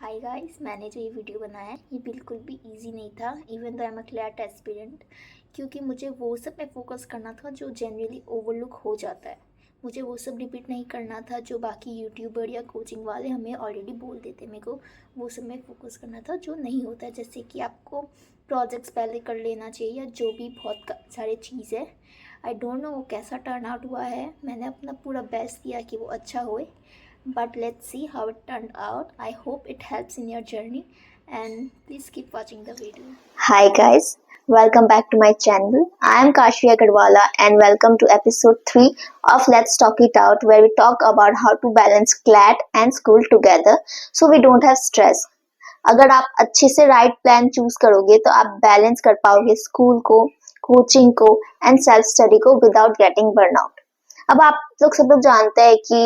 Hi guys, मैंने जो ये वीडियो बनाया है ये बिल्कुल भी इजी नहीं था even though I am a CLAT aspirant, क्योंकि मुझे वो सब पे फोकस करना था जो जनरली ओवरलुक हो जाता है। मुझे वो सब रिपीट नहीं करना था जो बाकी यूट्यूबर या कोचिंग वाले हमें ऑलरेडी बोल देते। मेरे को वो सब में फोकस करना था जो नहीं होता है, जैसे कि आपको प्रोजेक्ट्स पहले कर लेना चाहिए या जो भी बहुत सारे चीज़ है। आई डोंट नो वो कैसा टर्न आउट हुआ है, मैंने अपना पूरा बेस्ट किया कि वो अच्छा होए, but let's see how it turned out. I hope it helps in your journey and please keep watching the video. Hi guys, welcome back to my channel. I am Kashi Agarwala and welcome to episode 3 of Let's Talk It Out, where we talk about how to balance CLAT and school together so we don't have stress. अगर आप अच्छे से right plan choose करोगे तो आप balance कर पाओगे school को, कोचिंग को एंड सेल्फ स्टडी को विदाउट गेटिंग बर्नआउट। अब आप लोग सब लोग जानते हैं कि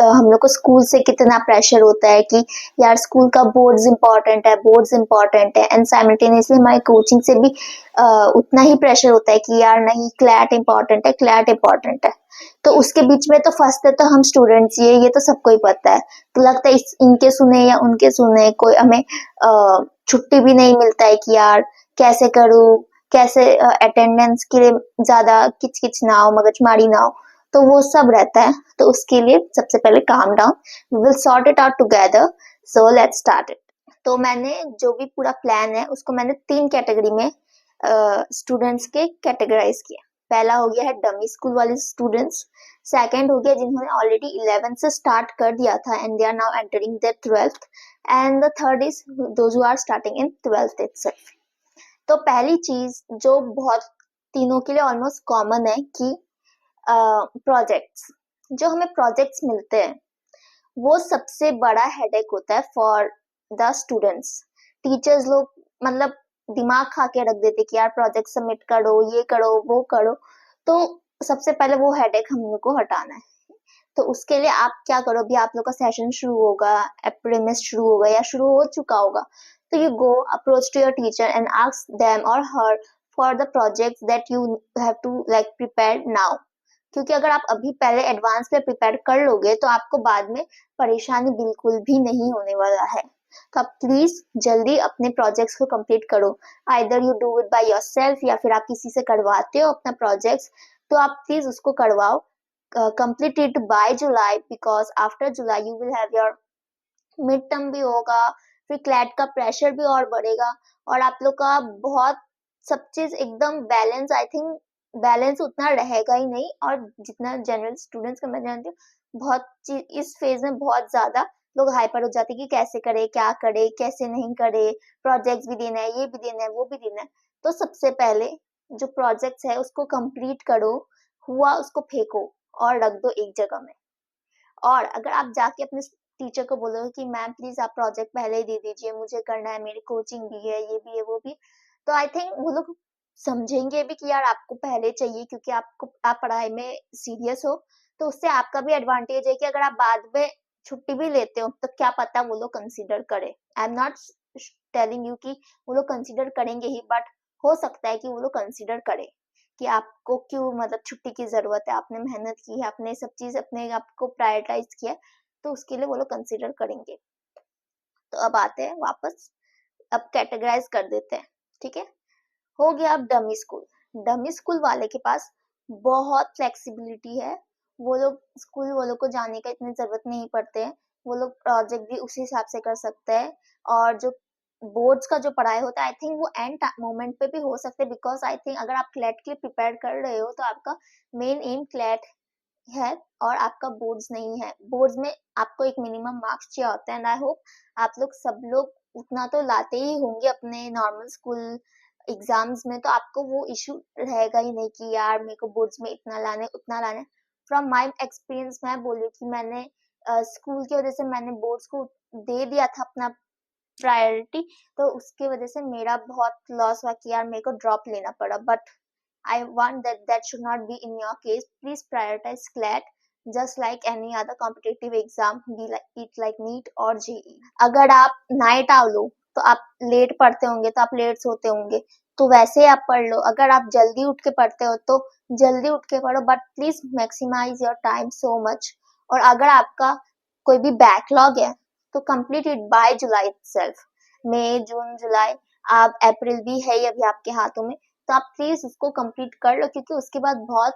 हम लोग को स्कूल से कितना प्रेशर होता है कि यार स्कूल का बोर्ड्स इम्पोर्टेंट है एंड साइमल्टेनियसली हमारे कोचिंग से भी उतना ही प्रेशर होता है कि यार नहीं, क्लैट इम्पोर्टेंट है। तो उसके बीच में तो फंसते तो हम स्टूडेंट्स ये तो सबको ही पता है। तो लगता है इनके सुने या उनके सुने, कोई हमें छुट्टी भी नहीं मिलता है कि यार कैसे करूँ, कैसे अटेंडेंस के लिए ज्यादा किचकिच ना हो, मगजमारी ना हो, तो वो सब रहता है। तो उसके लिए सबसे पहले calm down, we will sort it out together, so let's start it. तो मैंने जो भी पूरा प्लान है उसको मैंने 3 कैटेगरी में स्टूडेंट्स के कैटेगराइज किया। पहला हो गया है डमी स्कूल वाले स्टूडेंट्स, सेकंड हो गया जिन्होंने ऑलरेडी 11th से स्टार्ट कर दिया था and they are now entering their 12th, and the third is those who are starting in 12th itself. तो पहली चीज जो बहुत तीनों के लिए ऑलमोस्ट कॉमन है कि प्रोजेक्ट्स, जो हमें प्रोजेक्ट्स मिलते हैं वो सबसे बड़ा हेडेक होता है फॉर द स्टूडेंट्स। टीचर्स लोग मतलब दिमाग खा के रख देते कि यार प्रोजेक्ट सबमिट करो, ये करो, वो करो। तो सबसे पहले वो हेडेक हम लोग को हटाना है। तो उसके लिए आप क्या करो, अभी आप लोग का सेशन शुरू होगा, अप्रैल में शुरू होगा या शुरू हो चुका होगा, तो you go approach to your teacher and ask them or her for the projects that you have to like prepare now. क्योंकि अगर आप अभी पहले एडवांस में प्रिपेयर कर लोगे तो आपको बाद में परेशानी बिल्कुल भी नहीं होने वाला है। तो आप प्लीज जल्दी अपने प्रोजेक्ट्स को कंप्लीट करो। Either you do it by yourself या फिर आप किसी से करवाते हो अपना प्रोजेक्ट्स, तो आप प्लीज उसको करवाओ। Complete it by July, because after July you will have your mid term भी होगा, फिर क्लैट का प्रेशर भी और बढ़ेगा और आप लोग का बहुत सब चीज एकदम बैलेंस, आई थिंक बैलेंस उतना रहेगा ही नहीं। और जितना जनरल स्टूडेंट्स का मैं जानती हूँ, बहुत इस फेज में बहुत ज्यादा लोग हाइपर हो जाते हैं कि कैसे करे, क्या करे, कैसे नहीं करे, प्रोजेक्ट्स भी देना है, ये भी देना है, वो भी देना है। तो सबसे पहले जो प्रोजेक्ट्स है उसको कंप्लीट करो, हुआ उसको फेंको और रख दो एक जगह में। और अगर आप जाके अपने टीचर को बोलोगे कि मैम प्लीज आप प्रोजेक्ट पहले ही दे दीजिए, मुझे करना है, मेरी कोचिंग भी है, ये भी है, वो भी, तो आई थिंक वो लोग समझेंगे भी कि यार आपको पहले चाहिए क्योंकि आप पढ़ाई में सीरियस हो। तो उससे आपका भी एडवांटेज है कि अगर आप बाद में छुट्टी भी लेते हो तो क्या पता वो लोग कंसीडर करे। I am not telling you कि वो लोग कंसीडर करेंगे ही, बट हो सकता है कि वो लोग कंसीडर करे कि आपको क्यों मतलब छुट्टी की जरूरत है, आपने मेहनत की है, आपने सब चीज अपने आपको प्रायोरिटाइज किया है, तो उसके लिए वो लोग कंसीडर करेंगे। तो अब आते हैं वापस, अब कैटेगराइज कर देते हैं। ठीक है, हो गया। अब डमी स्कूल वाले के पास बहुत फ्लेक्सिबिलिटी है। वो लोग स्कूल वालों को जाने का इतनी जरूरत नहीं पड़ते हैं, वो लोग प्रोजेक्ट भी उसी हिसाब से कर सकते हैं। और जो बोर्ड्स का जो पढ़ाई होता है आई थिंक वो एंड मोमेंट पे भी हो सकते हैं, बिकॉज आई थिंक अगर आप क्लैट के लिए प्रिपेयर कर रहे हो तो आपका मेन एम क्लैट है और आपका बोर्ड्स नहीं है। बोर्ड्स में आपको एक मिनिमम मार्क्स चाहिए होता है एंड आई होप आप लोग सब लोग उतना तो लाते ही होंगे अपने नॉर्मल स्कूल एग्जाम्स में, तो आपको वो इशू रहेगा ही नहीं कि यार मेरे को बोर्ड्स में इतना लाना है, उतना लाना है। फ्रॉम माय एक्सपीरियंस मैं बोलूँ कि मैंने स्कूल की वजह से मैंने बोर्ड्स को दे दिया था अपना प्रायोरिटी, तो उसकी वजह से मेरा बहुत लॉस हुआ कि यार मेरे को ड्रॉप लेना पड़ा। But I want that should not be in your case. Please prioritize CLAT just like any other competitive exam, be like it like NEET or JEE. अगर आप नाइट आउल हो तो आप लेट पढ़ते होंगे, तो आप लेट सोते होंगे, तो वैसे ही आप पढ़ लो। अगर आप जल्दी उठ के पढ़ते हो तो जल्दी उठ के पढ़ो, but please maximise your time so much. और अगर आपका कोई भी बैकलॉग है तो complete it by July itself. मई, जून, जुलाई, आप अप्रैल भी है अभी आपके हाथों में, तो आप प्लीज उसको कंप्लीट कर लो, क्योंकि उसके बाद बहुत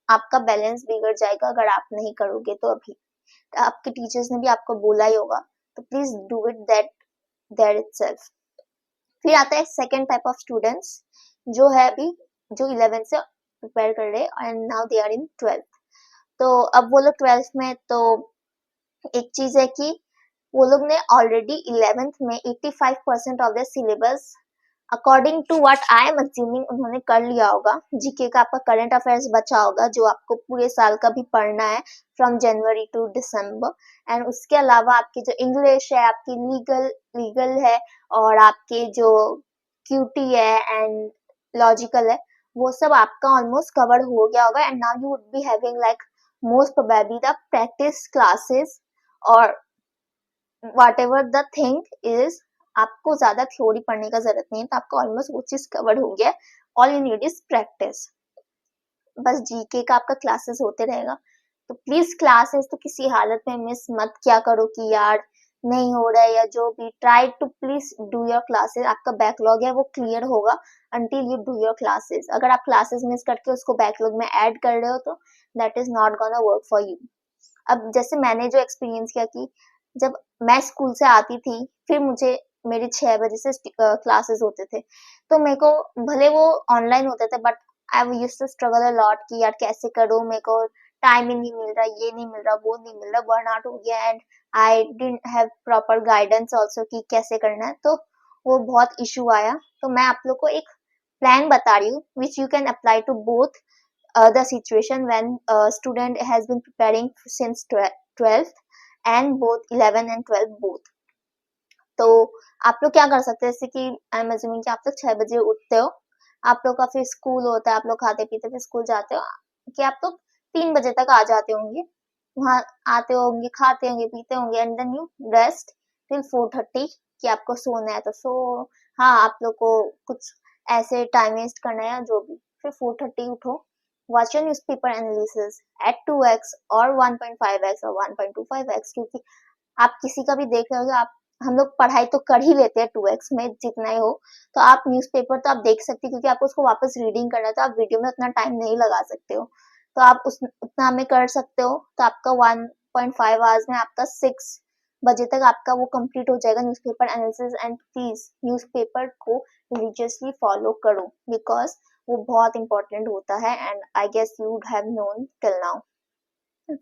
आपका बैलेंस बिगड़ जाएगा अगर आप नहीं करोगे तो। अभी आपके टीचर्स ने भी आपको बोला ही होगा, तो please do it that there itself. फिर आता है सेकेंड टाइप ऑफ स्टूडेंट्स, जो है अभी जो 11th से प्रिपेयर कर रहे हैं and now they are in 12th। तो अब वो लोग 12th में, तो एक चीज है कि वो लोग ने ऑलरेडी 11th में 85% of the syllabus according to what I am assuming उन्होंने कर लिया होगा। जीके का आपका करंट अफेयर्स बचा होगा जो आपको पूरे साल का भी पढ़ना है from January to December. And उसके अलावा आपकी जो इंग्लिश है, आपकी लीगल है, और आपके जो क्यूटी है एंड लॉजिकल है, वो सब आपका ऑलमोस्ट कवर हो गया होगा। And now you would be having like most probably the practice classes और whatever the thing is, आपको ज्यादा थ्योरी पढ़ने का जरूरत नहीं है, तो आपको ऑलमोस्ट वो चीज कवर हो गया। All you need is practice. बस जीके का आपका क्लासेस होते रहेगा, तो प्लीज क्लासेस तो किसी हालत में मिस मत क्या करो कि यार नहीं हो रहा है या जो भी। Try to please do your classes. आपका बैकलॉग है वो क्लियर होगा until you do your classes. अगर आप क्लासेस मिस करके उसको बैकलॉग में ऐड कर रहे हो तो that is not gonna work for you. अब जैसे मैंने जो एक्सपीरियंस किया कि जब मैं स्कूल से आती थी, फिर मुझे मेरे 6 बजे से क्लासेस होते थे, तो मेरे को भले वो ऑनलाइन होते थे but I used to struggle a lot कि यार कैसे करूं, मेरे को टाइम ही नहीं मिल रहा, ये नहीं मिल रहा, वो नहीं मिल रहा, बर्न आउट हो गया। And I didn't have proper guidance also कि कैसे करना है, तो वो बहुत इशू आया। तो मैं आप लोग को एक प्लान बता रही हूँ which you can apply to both the situation when a student has been preparing since 12th and both 11 and 12 both। तो आप लोग क्या कर सकते हैं, जैसे कि आई एम अज्यूमिंग कि आप लोग 6 बजे उठते हो, आप लोग का फिर स्कूल होता है, आप लोग खाते पीते फिर स्कूल जाते हो, कि आप लोग 3 बजे तक आ जाते होंगे, वहां आते होंगे, खाते होंगे, पीते होंगे, and then you rest till 4:30 कि आपको सोना है तो सो। हाँ, आप लोग को कुछ ऐसे टाइम वेस्ट करना है या जो भी, फिर 4:30 उठो, watch your newspaper analysis at 2x और 1.5x और 1.25x, क्योंकि आप किसी का भी देख रहे हो, आप हम लोग पढ़ाई तो कर ही लेते हैं 2x में जितना ही हो, तो आप न्यूज़पेपर तो आप देख सकते हो, क्योंकि आपको उसको वापस रीडिंग करना है, तो आप वीडियो में उतना टाइम नहीं लगा सकते हो, तो आप उतना में कर सकते हो। तो आपका 1.5 आवर्स में आपका 6 बजे तक आपका वो कंप्लीट हो जाएगा newspaper analysis. And please newspaper को रिलीजियसली फॉलो करो, बिकॉज वो बहुत इंपॉर्टेंट होता है and I guess you would have known till now.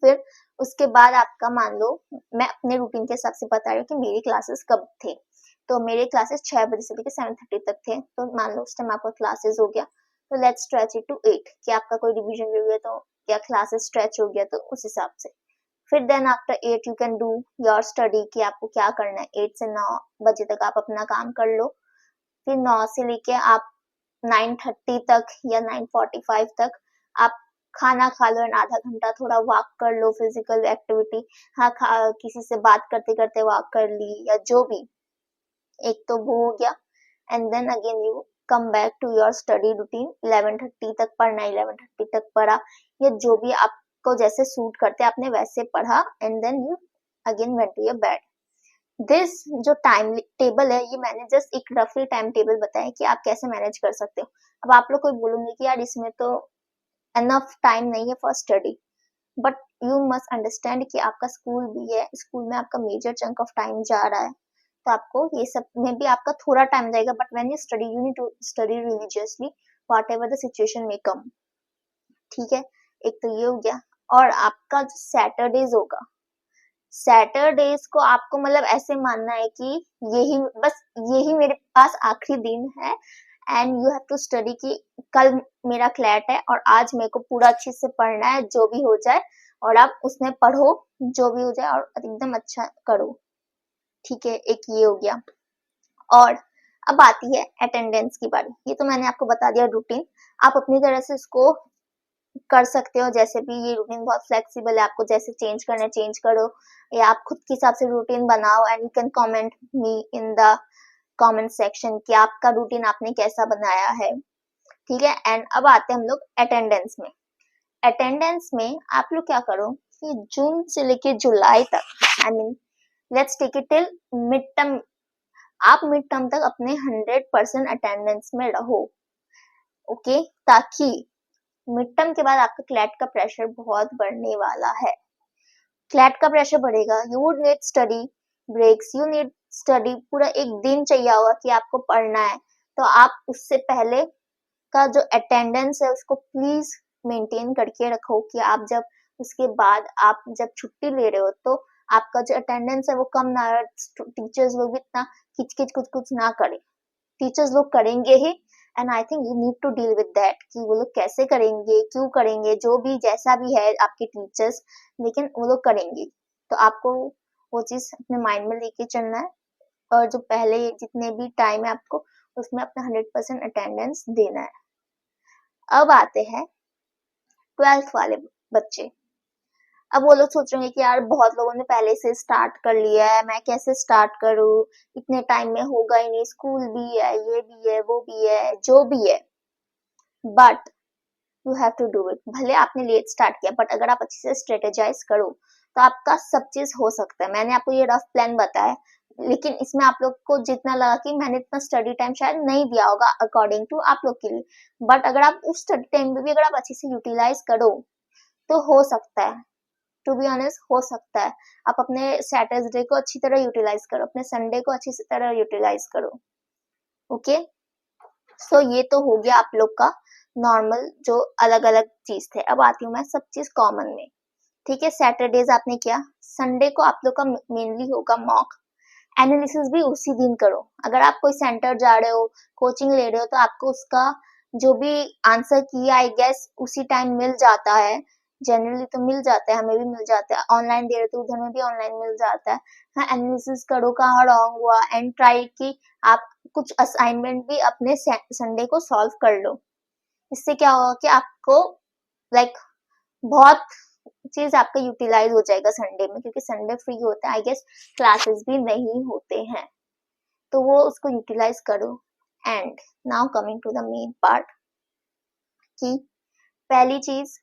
फिर उसके बाद आपका मान लो, मैं अपने रूटीन के हिसाब से बता रही हूँ कि मेरी क्लासेस कब थे। तो मेरे क्लासेस 6 बजे से लेकर 7:30 तक थे, तो मान लो उस टाइम आपका क्लासेस हो गया, तो लेट्स स्ट्रेच इट टू 8 कि आपका कोई रिवीजन हो गया तो या क्लासेस स्ट्रेच हो गया, तो उस हिसाब से। फिर then after 8 you can do your study कि आपको क्या करना है। 8 से 9 बजे तक आप अपना काम कर लो, फिर 9 से लेके आप 9:30 तक या 9:45 तक आप खाना खा लो एंड आधा घंटा थोड़ा वॉक कर लो, फिजिकल एक्टिविटी। हाँ, किसी से बात करते करते वॉक कर ली या जो भी, एक तो वो हो गया। And then again you come back to your study routine. 11:30 तक पढ़ना, 11:30 तक पढ़ा, या जो भी आपको जैसे सूट करते आपने वैसे पढ़ा, and then you again went to your bed. This जो टाइम टेबल है, ये मैंने जस्ट एक रफली टाइम टेबल बताया कि आप कैसे मैनेज कर सकते हो। अब आप लोग कोई बोलेंगे कि यार इसमें तो एनफ टाइम नहीं है for study, but you must understand कि आपका स्कूल भी है, स्कूल में आपका मेजर चंक ऑफ टाइम जा रहा है, तो आपको ये सब में भी आपका थोड़ा टाइम जाएगा, but when you study you need to study religiously whatever the situation may come. ठीक है, एक तो ये हो गया। और आपका जो सैटरडेज होगा, सैटरडेज को आपको मतलब ऐसे मानना है कि यही बस यही मेरे पास आखिरी दिन है and you have to study कि कल मेरा क्लैट है और आज मेरे को पूरा अच्छे से पढ़ना है, जो भी हो जाए, और आप उसमें पढ़ो जो भी हो जाए और एकदम अच्छा करो। ठीक है, एक ये हो गया। और अब आती है अटेंडेंस की बारी। ये तो मैंने आपको बता दिया रूटीन, आप अपनी तरह से इसको कर सकते हो, जैसे भी ये रूटीन बहुत फ्लेक्सिबल है, आपको जैसे चेंज करना है चेंज करो, या आप खुद के हिसाब से रूटीन बनाओ and you can comment me in the comment section कि आपका रूटीन आपने कैसा बनाया है। ठीक है, एंड अब आते हैं हम लोग अटेंडेंस में। अटेंडेंस में आप लोग क्या करो कि जून से लेके जुलाई तक, I mean let's take it till mid term. आप मिड टर्म तक अपने 100% अटेंडेंस में रहो, ओके, ताकि मिड टर्म के बाद आपका क्लैट का प्रेशर बहुत बढ़ने वाला है। क्लैट का प्रेशर बढ़ेगा, you would need study breaks, you need study, पूरा एक दिन चाहिए होगा कि आपको पढ़ना है, तो आप उससे पहले का जो अटेंडेंस है उसको प्लीज मेंटेन करके रखो कि आप जब उसके बाद आप जब छुट्टी ले रहे हो तो आपका जो अटेंडेंस है वो कम ना रहे, टीचर्स लोग भी इतना किच किच कुछ कुछ ना करें। टीचर्स लोग करेंगे ही, and I think you need to deal with that कि वो लोग कैसे करेंगे, क्यों करेंगे, जो भी जैसा भी है आपके टीचर्स, लेकिन वो लोग करेंगे। तो आपको वो चीज अपने माइंड में लेके चलना है, और जो पहले जितने भी टाइम है आपको उसमें अपना 100% अटेंडेंस देना है। अब आते हैं 12th वाले बच्चे। अब वो लोग सोच रहे हैं कि यार बहुत लोगों ने पहले से स्टार्ट कर लिया है, मैं कैसे स्टार्ट करूं, इतने टाइम में होगा ही नहीं, स्कूल भी है, ये भी है, वो भी है, जो भी है, but you have to do it. भले आपने लेट स्टार्ट किया, बट अगर आप अच्छे से स्ट्रेटेजाइज करो तो आपका सब चीज हो सकता है। मैंने आपको ये रफ प्लान बताया, लेकिन इसमें आप लोग को जितना लगा कि मैंने इतना स्टडी टाइम शायद नहीं दिया होगा अकॉर्डिंग टू आप लोग के लिए, बट अगर आप उस स्टडी टाइम में भी अगर आप अच्छे से यूटिलाइज करो तो हो सकता है, टू बी ऑनेस्ट हो सकता है। आप अपने सैटरडे को अच्छी तरह यूटिलाइज करो, अपने संडे को अच्छी तरह यूटिलाइज करो, ओके। सो ये तो हो गया आप लोग का नॉर्मल जो अलग अलग चीज थे। अब आती हूँ मैं सब चीज कॉमन में, ठीक है। सैटरडेज आपने किया, संडे को आप लोग का मेनली होगा मॉक एनालिसिस, भी उसी दिन करो। अगर आप कोई सेंटर जा रहे हो, कोचिंग ले रहे हो, तो आपको उसका जो भी आंसर किया आई गेस उसी टाइम मिल जाता है, जनरली तो मिल जाता है, हमें भी मिल जाता है, ऑनलाइन दे रहे तो उधर में भी ऑनलाइन मिल जाता है। हाँ, एनालिसिस करो कहाँ रॉन्ग हुआ, एंड ट्राई कि आप कुछ असाइनमेंट भी अपने संडे को सॉल्व कर लो। इससे क्या होगा कि आपको लाइक बहुत चीज आपका यूटिलाइज हो जाएगा संडे में, क्योंकि संडे फ्री होता है, आई गेस क्लासेस भी नहीं होते हैं, तो वो उसको यूटिलाइज करो। And now coming to the main part, कि पहली चीज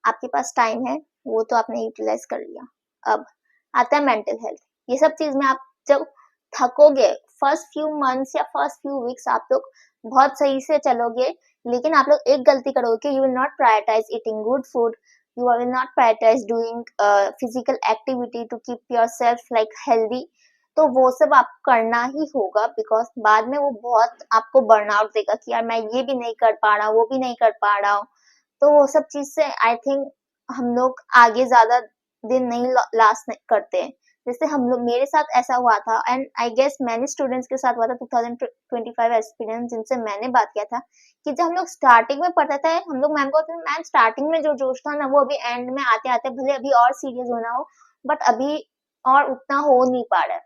आपके पास टाइम है, वो तो आपने यूटिलाइज कर लिया। अब आता है मेंटल हेल्थ। ये सब चीज में आप जब थकोगे, फर्स्ट फ्यू मंथ्स या फर्स्ट फ्यू वीक्स आप लोग बहुत सही से चलोगे, लेकिन आप लोग एक गलती करोगे कि you will not prioritise eating good food, you will not prioritize doing physical activity to keep yourself like healthy। तो वो सब आपको करना ही होगा, बिकॉज बाद में वो बहुत आपको बर्नआउट देगा कि यार मैं ये भी नहीं कर पा रहा हूँ, वो भी नहीं कर पा रहा हूँ। तो वो सब चीज से आई थिंक हम लोग आगे ज्यादा दिन नहीं लास्ट करते हैं। जैसे हम लोग, मेरे साथ ऐसा हुआ था, and I guess many students के साथ हुआ था। 2025 एक्सपीरियंस जिनसे मैंने बात किया था, कि जब हम लोग स्टार्टिंग में पढ़ते थे, हम लोग मैम को बोलते थे मैम स्टार्टिंग में जो जोश था ना वो अभी एंड में आते आते भले अभी और सीरियस होना हो, बट अभी और उतना हो नहीं पा रहा है।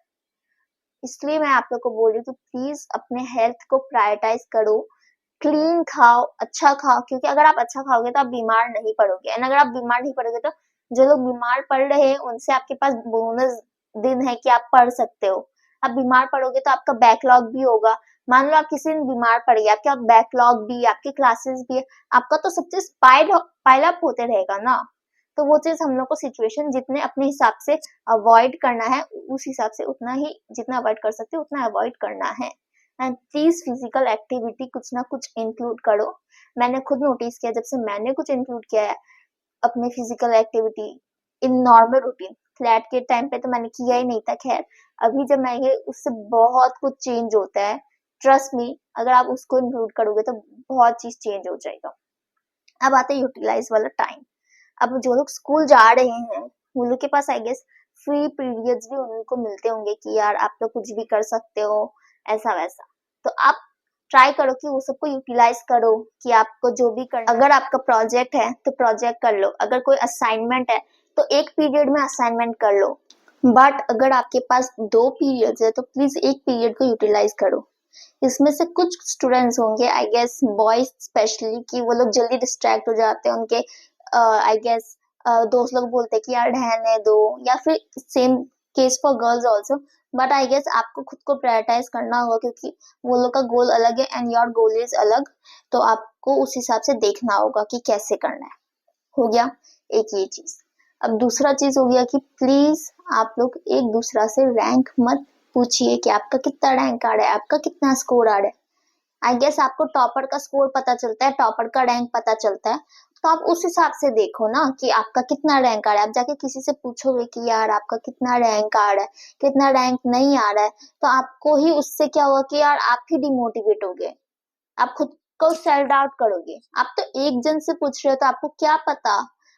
इसलिए मैं आप लोग को बोल रही हूँ कि प्लीज अपने हेल्थ को प्रायोरिटाइज करो, क्लीन खाओ, अच्छा खाओ, क्योंकि अगर आप अच्छा खाओगे तो आप बीमार नहीं पड़ोगे, एंड अगर आप बीमार नहीं पड़ोगे तो जो लोग बीमार पड़ रहे हैं उनसे आपके पास बोनस दिन है कि आप पढ़ सकते हो। आप बीमार पड़ोगे तो आपका बैकलॉग भी होगा। मान लो आप किसी दिन बीमार पड़ गए, आपका बैकलॉग भी, आपके क्लासेस भी, आपका तो सब चीज पाइल अप होते रहेगा ना। तो वो चीज हम लोग को सिचुएशन जितने अपने हिसाब से अवॉइड करना है, उस हिसाब से उतना ही, जितना अवॉइड कर सकते हो उतना अवॉइड करना है। एंड प्लीज फिजिकल एक्टिविटी कुछ ना कुछ इंक्लूड करो। मैंने खुद नोटिस किया, जब से मैंने कुछ इंक्लूड किया है अपने physical activity in normal routine, flat के टाइम पे तो मैंने किया ही नहीं था, खैर अभी जब मैं ये, उससे बहुत कुछ चेंज होता है, ट्रस्ट मी। अगर आप उसको इंक्लूड करोगे तो बहुत चीज चेंज हो जाएगा। अब आते हैं यूटिलाइज वाला टाइम। अब जो लोग स्कूल जा रहे हैं वो लोग के पास आई गेस फ्री पीरियड्स भी उनको मिलते होंगे कि यार आप लोग कुछ भी कर सकते हो, ऐसा वैसा। तो आप ट्राई करो कि वो सबको यूटिलाइज करो, कि आपको जो भी करना, अगर आपका प्रोजेक्ट है तो प्रोजेक्ट कर लो, अगर कोई असाइनमेंट है तो एक पीरियड में असाइनमेंट कर लो। बट अगर आपके पास 2 पीरियड्स है तो प्लीज एक पीरियड को यूटिलाइज करो। इसमें से कुछ स्टूडेंट्स होंगे आई गेस बॉयज स्पेशली, कि वो लोग जल्दी डिस्ट्रैक्ट हो जाते हैं, उनके आई गेस दोस्त लोग बोलते हैं कि यार रहने दो, या फिर same case for girls also. But I guess आपको खुद को प्रायोरिटाइज करना होगा, क्योंकि वो लोग का गोल अलग है एंड योर गोल इज अलग, तो आपको उस हिसाब से देखना होगा कि कैसे करना है। हो गया एक ये चीज। अब दूसरा चीज हो गया कि प्लीज आप लोग एक दूसरा से रैंक मत पूछिए कि आपका कितना रैंक आ रहा है, आपका कितना स्कोर आ रहा है। आई गेस आपको टॉपर का स्कोर पता चलता है, टॉपर का रैंक पता चलता है, तो आप उस हिसाब से देखो ना कि आपका कितना रैंक आ रहा है। आप जाके किसी से पूछोगे कि यार आपका कितना रैंक आ रहा है, कितना रैंक नहीं आ रहा है, तो आपको ही उससे क्या होगा कि यार आप ही डिमोटिवेट हो गए, आप खुद को सेल्फ डाउट करोगे। आप तो एक जन से पूछ रहे हो तो आपको क्या पता,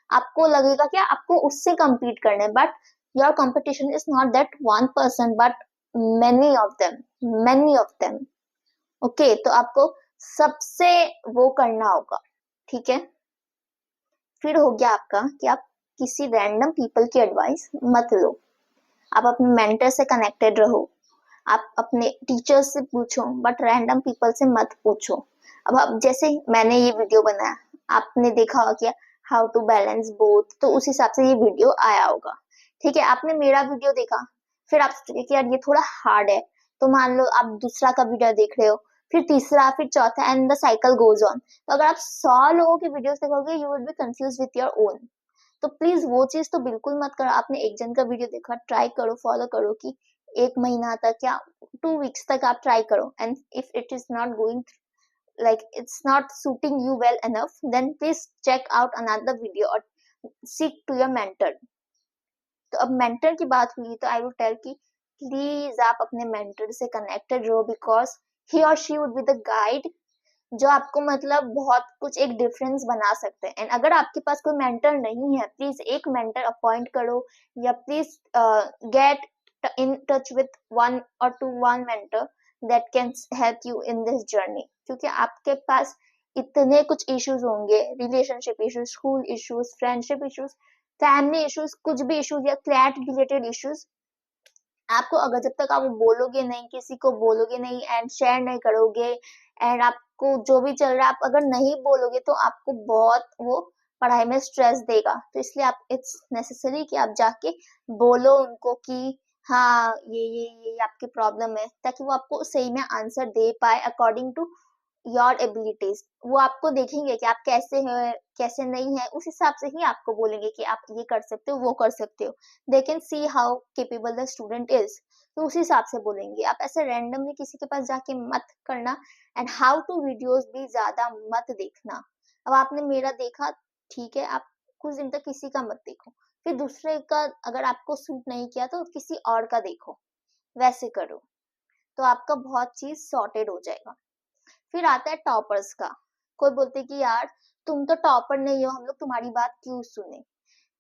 आपको लगेगा कि आपको उससे compete करना है, but your competition is not that one person but many of them, many of them। Okay, तो आपको सबसे वो करना होगा, ठीक है। फिर हो गया आपका कि आप किसी रैंडम पीपल की एडवाइस मत लो, आप अपने मेंटर से कनेक्टेड रहो, आप अपने टीचर से पूछो बट रैंडम पीपल से मत पूछो। अब आप जैसे मैंने ये वीडियो बनाया, आपने देखा होगा कि हाउ टू बैलेंस बोथ, तो उस हिसाब से ये वीडियो आया होगा, ठीक है। आपने मेरा वीडियो देखा, फिर आप सोचोगे कि यार ये थोड़ा हार्ड है, तो मान लो आप दूसरा का वीडियो देख रहे हो, फिर तीसरा, फिर चौथा, and the cycle goes on. तो अगर आप 100 लोगों के वीडियोस देखोगे you will be confuse with your own. तो प्लीज वो चीज तो बिल्कुल मत करो। आपने एक जन का वीडियो देखा, ट्राई करो, फॉलो करो कि 1 महीना तक या 2 वीक्स तक आप ट्राई करो, and if it is not going like it's not suiting you well enough, then please check out another video or seek to your mentor। तो अब मेंटर की बात हुई तो आई वुड टेल कि प्लीज आप अपने मेंटर से कनेक्टेड रहो, बिकॉज ही और she would be the guide जो आपको मतलब बहुत कुछ एक डिफरेंस बना सकते हैं। एंड अगर आपके पास कोई मेंटर नहीं है, प्लीज एक मेंटर अपॉइंट करो, या please get in touch with 1 or 2 mentor that can help you in this journey. क्योंकि आपके पास इतने कुछ इश्यूज होंगे, relationship issues, school issues, friendship issues, family issues, कुछ भी इश्यूज या क्लैट रिलेटेड इश्यूज, आपको अगर जब तक आप बोलोगे नहीं, किसी को बोलोगे नहीं एंड शेयर नहीं करोगे, एंड आपको जो भी चल रहा है आप अगर नहीं बोलोगे, तो आपको बहुत वो पढ़ाई में स्ट्रेस देगा। तो इसलिए आप इट्स नेसेसरी कि आप जाके बोलो उनको कि हाँ ये आपकी प्रॉब्लम है, ताकि वो आपको सही में आंसर दे पाए अकॉर्डिंग टू योर एबिलिटीज। वो आपको देखेंगे कि आप कैसे हैं, कैसे नहीं है, उस हिसाब से ही आपको बोलेंगे कि आप ये कर सकते हो, वो कर सकते हो। They can see how capable the student is, तो उस हिसाब से बोलेंगे। आप ऐसे रैंडमली किसी के पास जाके मत करना, एंड हाउ टू वीडियोस भी ज्यादा मत देखना। अब आपने मेरा देखा, ठीक है, आप कुछ दिन तक किसी का मत देखो, फिर दूसरे का अगर आपको सूट नहीं किया तो किसी और का देखो, वैसे करो, तो आपका बहुत चीज सॉर्टेड हो जाएगा। फिर आता है टॉपर्स का। कोई बोलते कि यार तुम तो टॉपर नहीं हो, हम लोग तुम्हारी बात क्यों सुने।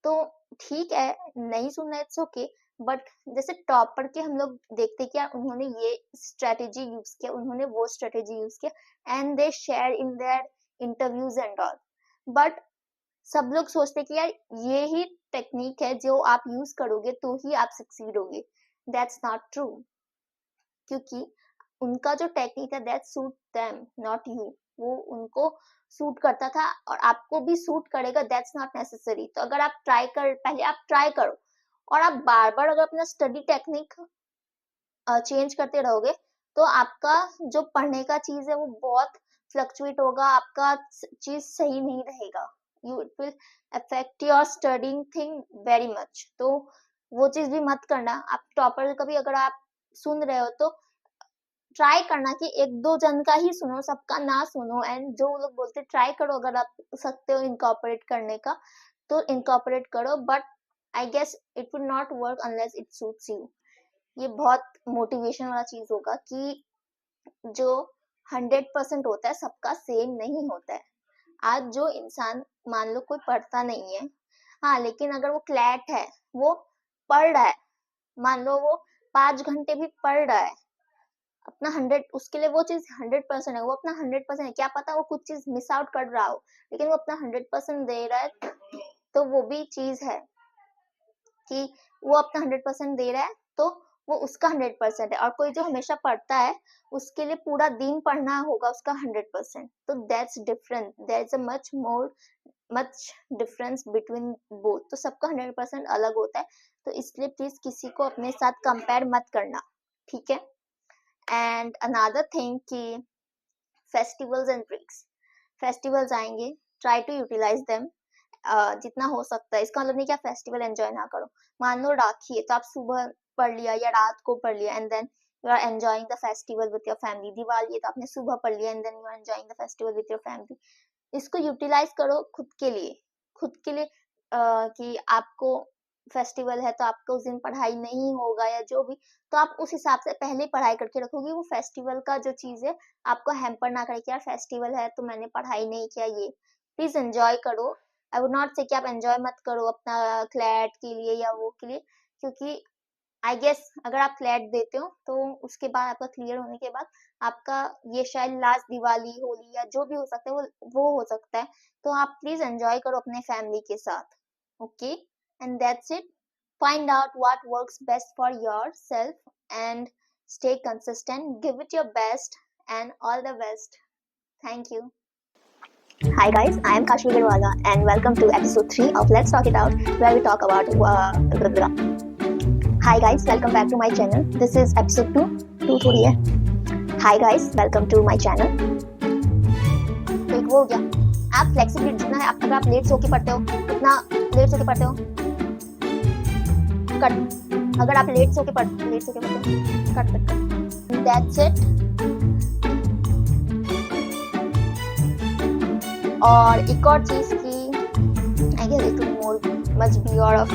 तो ठीक है, नहीं सुनना इट्स ओके, बट जैसे टॉपर के हम लोग देखते कि यार उन्होंने ये स्ट्रेटेजी यूज किया, उन्होंने वो स्ट्रेटेजी यूज किया, and they share in their interviews and all. But सब लोग सोचते कि यार ये ही टेक्निक है जो आप यूज करोगे तो ही आप सक्सीड होगे। दैट्स नॉट ट्रू, क्योंकि उनका जो टेक्निक है that suit them not you, वो उनको सूट करता था और आपको भी सूट करेगा, दैट्स नॉट नेसेसरी। तो अगर आप पहले आप ट्राई करो, और आप बार बार अगर अपना स्टडी टेक्निक चेंज करते रहोगे, तो आपका जो पढ़ने का चीज है वो बहुत फ्लक्चुएट होगा, आपका चीज सही नहीं रहेगा, you it will affect your studying thing very much. तो वो चीज भी मत करना। आप टॉपर का भी अगर आप सुन रहे हो तो ट्राई करना कि 1-2 जन का ही सुनो, सबका ना सुनो, एंड जो लोग बोलते ट्राई करो, अगर आप सकते हो इनकॉर्पोरेट करने का तो इनकॉर्पोरेट करो, but I guess it will not work unless it suits you. ये बहुत मोटिवेशन वाला चीज होगा कि जो 100% होता है सबका सेम नहीं होता है। आज जो इंसान, मान लो कोई पढ़ता नहीं है, हाँ, लेकिन अगर वो क्लैट है, वो पढ़ रहा है, मान लो वो 5 घंटे भी पढ़ रहा है, अपना 100, उसके लिए वो चीज 100% है, वो अपना 100% है। क्या पता वो कुछ चीज मिस आउट कर रहा हो, लेकिन वो अपना 100% दे रहा है, तो वो भी चीज है कि वो अपना 100% दे रहा है, तो वो उसका 100% है। और कोई जो हमेशा पढ़ता है, उसके लिए पूरा दिन पढ़ना होगा उसका 100%, तो that's different, there is a much difference between both. तो सबका 100% अलग होता है, तो इसलिए प्लीज किसी को अपने साथ कंपेयर मत करना, ठीक है। एंड अनदर थिंग कि फेस्टिवल्स एंड ब्रेक्स, फेस्टिवल्स आएंगे, ट्राई टू यूटिलाइज देम, जितना हो सकता है। इसका मतलब नहीं कि आप फेस्टिवल एंजॉय ना करो। मान लो राखी है तो आप सुबह पढ़ लिया या रात को पढ़ लिया and then you are enjoying the festival with your family. Diwali है तो आपने सुबह पढ़ लिया and then you are enjoying the festival with your family. इसको यूटिलाइज करो खुद के लिए कि आपको फेस्टिवल है तो आपको उस दिन पढ़ाई नहीं होगा या जो भी, तो आप उस हिसाब से पहले ही पढ़ाई करके रखोगे। वो फेस्टिवल का जो चीज़ है आपको हैम्पर ना करे कि यार फेस्टिवल है तो मैंने पढ़ाई नहीं किया। ये प्लीज एंजॉय करो। आई वुड नॉट से कि आप एंजॉय मत करो अपना क्लैट के लिए या वो के लिए, क्योंकि आई गेस अगर आप फ्लैट देते हो तो उसके बाद आपका क्लियर होने के बाद आपका ये शायद लास्ट दिवाली होली या जो भी हो सकता है वो हो सकता है। तो आप प्लीज एंजॉय करो अपने फैमिली के साथ। Okay, and that's it. Find out what works best for yourself and stay consistent, give it your best and all the best. Thank you. Hi guys, I am Kashmi Garwala and welcome to episode 3 of Let's Talk It Out, where we talk about Hi guys, welcome back to my channel. This is episode 2 थोड़ी है। Hi guys, welcome to my channel. तो एक वो हो गया, आप flexibility जितना है, अगर आप लेट सो के पढ़ते हो उतना लेट सो के पढ़ते हो, कट। अगर आप लेट सो के पढ़ते हो कट। That's it. और एक और चीज की I guess it will more much be और ऑफ